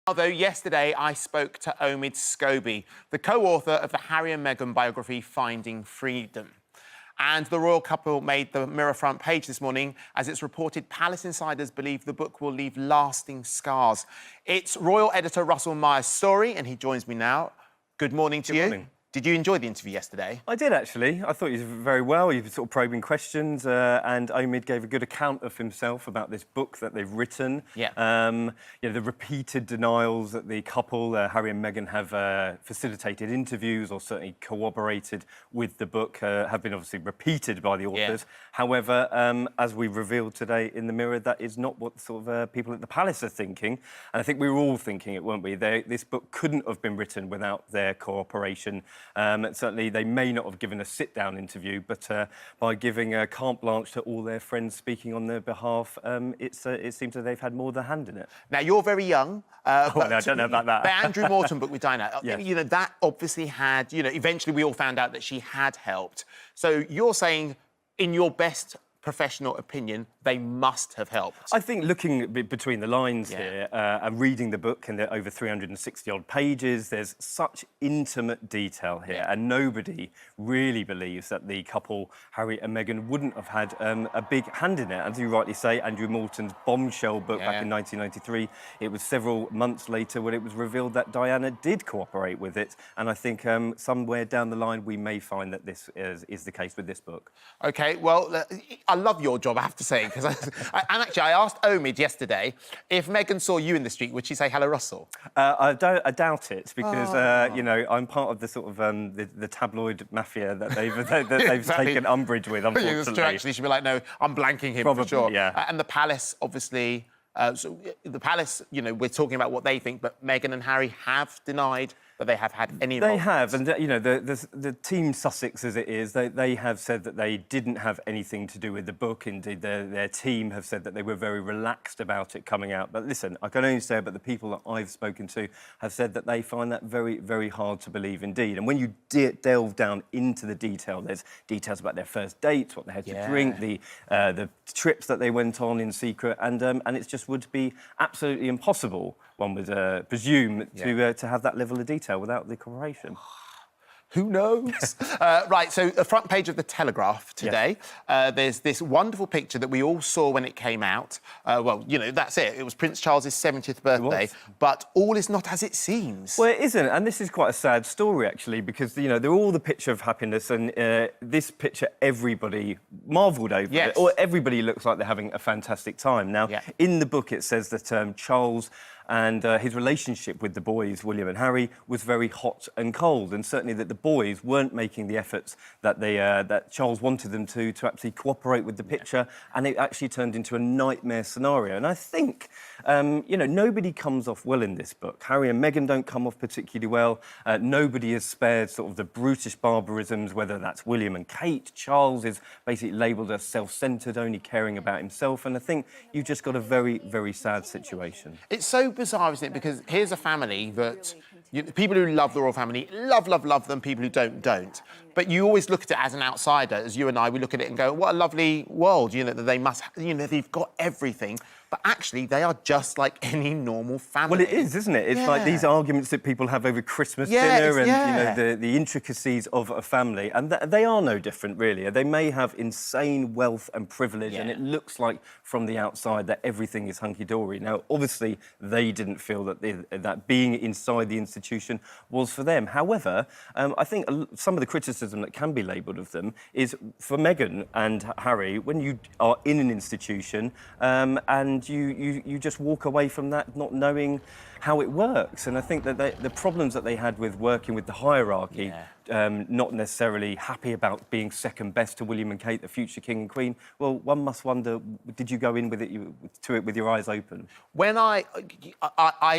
Although yesterday I spoke to Omid Scobie, the co-author of the Harry and Meghan biography Finding Freedom. And the royal couple made the Mirror front page this morning as it's reported palace insiders believe the book will leave lasting scars. It's royal editor Russel Myers' story, and he joins me now. Good morning to you. Good morning. Did you enjoy the interview yesterday? I did, actually. I thought he was very well. He was sort of probing questions, and Omid gave a good account of himself about this book that they've written. Yeah. The repeated denials that the couple, Harry and Meghan, have facilitated interviews or certainly corroborated with the book have been obviously repeated by the authors. Yeah. However, as we revealed today in the Mirror, that is not what sort of people at the palace are thinking. And I think we were all thinking it, weren't we? This book couldn't have been written without their cooperation. Certainly, they may not have given a sit-down interview, but by giving a carte blanche to all their friends speaking on their behalf, it seems that they've had more of a hand in it. Now, you're very young. No, I don't know about that. The Andrew Morton book with Diana, Yes. you know, that obviously had, eventually we all found out that she had helped. So you're saying, in your best professional opinion, they must have helped. I think looking between the lines here and reading the book and the over 360-odd pages, there's such intimate detail here, and nobody really believes that the couple, Harry and Meghan, wouldn't have had a big hand in it. As you rightly say, Andrew Morton's bombshell book back in 1993, it was several months later when it was revealed that Diana did cooperate with it, and I think somewhere down the line we may find that this is the case with this book. OK, well, I love your job, I have to say, because I asked Omid yesterday if Meghan saw you in the street, would she say hello, Russell? I doubt it, because I'm part of the sort of the tabloid mafia that they've taken umbrage with. Unfortunately, it's true, actually, she'd be like, no, I'm blanking him. Probably, for sure. Yeah. And the palace, obviously, the palace, we're talking about what they think, but Meghan and Harry have denied that they have had any involvement. They have, and the team Sussex, as it is, they have said that they didn't have anything to do with the book. Indeed, their team have said that they were very relaxed about it coming out. But listen, I can only say about the people that I've spoken to have said that they find that very, very hard to believe indeed. And when you delve down into the detail, there's details about their first dates, what they had to drink, the trips that they went on in secret, and it just would be absolutely impossible, one would presume, to have that level of detail without the corroboration. Who knows? Right, so the front page of The Telegraph today, there's this wonderful picture that we all saw when it came out. Well, that's it. It was Prince Charles's 70th birthday, but all is not as it seems. Well, it isn't, and this is quite a sad story, actually, because, they're all the picture of happiness, and this picture, everybody marvelled over it, or everybody looks like they're having a fantastic time. Now, in the book, it says that Charles and his relationship with the boys, William and Harry, was very hot and cold, and certainly that the boys weren't making the efforts that that Charles wanted them to actually cooperate with the picture, and it actually turned into a nightmare scenario. And I think, nobody comes off well in this book. Harry and Meghan don't come off particularly well. Nobody is spared sort of the brutish barbarisms, whether that's William and Kate. Charles is basically labelled as self-centred, only caring about himself, and I think you've just got a very, very sad situation. It's so bizarre, isn't it? Because here's a family that people who love the royal family love them. People who don't. But you always look at it as an outsider, as you and I. We look at it and go, "What a lovely world!" That they must. They've got everything. But actually, they are just like any normal family. Well, it is, isn't it? It's like these arguments that people have over Christmas dinner and, the intricacies of a family. And they are no different, really. They may have insane wealth and privilege, and it looks like from the outside that everything is hunky-dory. Now, obviously, they didn't feel that that being inside the institution was for them. However, I think some of the criticism that can be labelled of them is for Meghan and Harry, when you are in an institution and you just walk away from that not knowing how it works. And I think that the problems that they had with working with the hierarchy, not necessarily happy about being second best to William and Kate, the future king and queen, well, one must wonder, did you go in with it with your eyes open? When I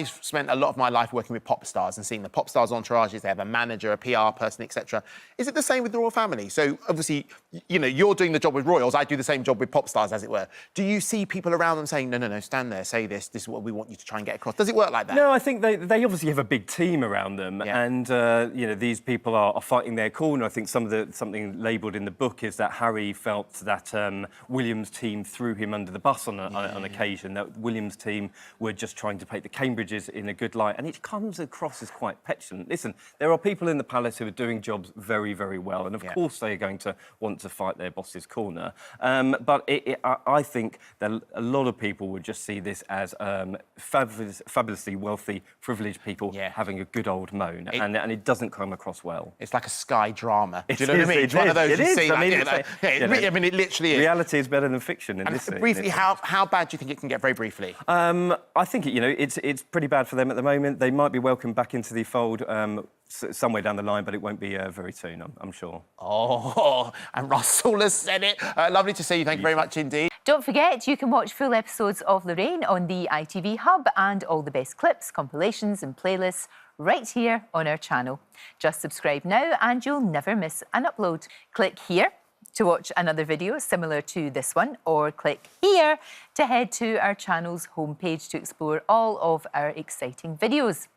spent a lot of my life working with pop stars and seeing the pop stars' entourages, they have a manager, a PR person, etc. Is it the same with the royal family? So, obviously, you're doing the job with royals, I do the same job with pop stars, as it were. Do you see people around them saying, no, stand there, say this is what we want you to try and get across? Does it work like that? No, I think they obviously have a big team around them, and you know, these people are fighting their corner. I think something labelled in the book is that Harry felt that William's team threw him under the bus on occasion. That William's team were just trying to paint the Cambridges in a good light, and it comes across as quite petulant. Listen, there are people in the palace who are doing jobs very, very well, and of course they are going to want to fight their boss's corner. But I think that a lot of people would just see this as fabulously wealthy, privileged people having a good old moan, and it doesn't come across well. It's like a Sky drama. Do you know what I mean? It's one of those you see. I mean, it literally is. Reality is better than fiction in this. Briefly, how bad do you think it can get? Very briefly. I think it's pretty bad for them at the moment. They might be welcomed back into the fold somewhere down the line, but it won't be very soon, I'm sure. Oh, and Russell has said it. Lovely to see you. Thank you very much indeed. Don't forget, you can watch full episodes of Lorraine on the ITV Hub and all the best clips, compilations and playlists right here on our channel. Just subscribe now and you'll never miss an upload. Click here to watch another video similar to this one, or click here to head to our channel's homepage to explore all of our exciting videos.